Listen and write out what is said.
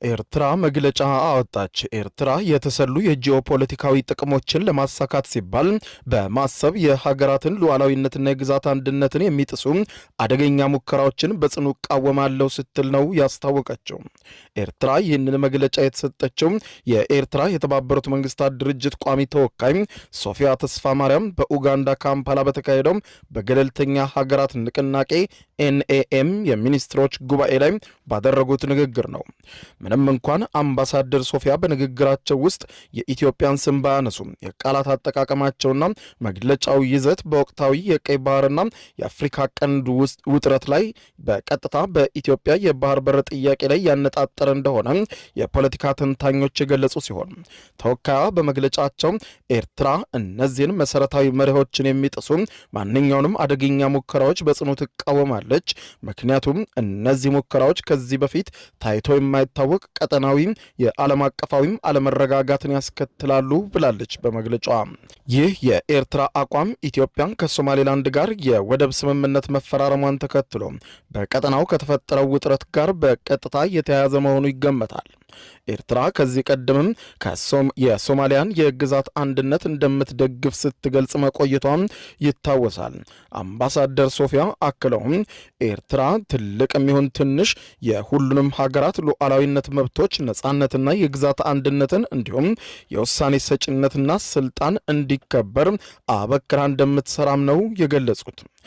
ኤርትራ መግለጫ አወጣች። ኤርትራ የተሰሉ የጂኦፖለቲካዊ ጥቅሞችን ለማሳካት ሲባል በማሰብ የሀገራትን ሉዓላዊነትና የግዛት አንድነትን የሚጥሱ አደገኛ ሙከራዎችን በጽኑ እቃወማለሁ ስትል ነው ያስታወቀችው። ኤርትራ ይህንን መግለጫ የተሰጠችው የኤርትራ የተባበሩት መንግስታት ድርጅት ቋሚ ተወካይ ሶፊያ ተስፋ ማርያም በኡጋንዳ ካምፓላ በተካሄደው በገለልተኛ ሀገራት ንቅናቄ ኤንኤኤም የሚኒስትሮች ጉባኤ ላይ ባደረጉት ንግግር ነው። ምንም እንኳን አምባሳደር ሶፊያ በንግግራቸው ውስጥ የኢትዮጵያን ስም ባያነሱም የቃላት አጠቃቀማቸውና መግለጫው ይዘት በወቅታዊ የቀይ ባህርና የአፍሪካ ቀንድ ውጥረት ላይ በቀጥታ በኢትዮጵያ የባህር በር ጥያቄ ላይ ያነጣጠረ እንደሆነ የፖለቲካ ተንታኞች የገለጹ ሲሆን ተወካያ በመግለጫቸው ኤርትራ እነዚህን መሰረታዊ መርሆችን የሚጥሱ ማንኛውንም አደገኛ ሙከራዎች በጽኑ ትቃወማለች። ምክንያቱም እነዚህ ሙከራዎች ከዚህ በፊት ታይቶ የማይታወቅ ቀጠናዊ የዓለም አቀፋዊም አለመረጋጋትን ያስከትላሉ ብላለች በመግለጫዋ። ይህ የኤርትራ አቋም ኢትዮጵያን ከሶማሌላንድ ጋር የወደብ ስምምነት መፈራረሟን ተከትሎ በቀጠናው ከተፈጠረው ውጥረት ጋር በቀጥታ የተያያዘ መሆኑ ይገመታል። ኤርትራ ከዚህ ቀደምም የሶማሊያን የግዛት አንድነት እንደምትደግፍ ስትገልጽ መቆየቷም ይታወሳል። አምባሳደር ሶፊያ አክለውም ኤርትራ ትልቅ የሚሆን ትንሽ የሁሉንም ሀገራት ሉዓላዊነት መብቶች፣ ነጻነትና የግዛት አንድነትን እንዲሁም የውሳኔ ሰጭነትና ስልጣን እንዲከበር አበክራ እንደምትሰራም ነው የገለጹት።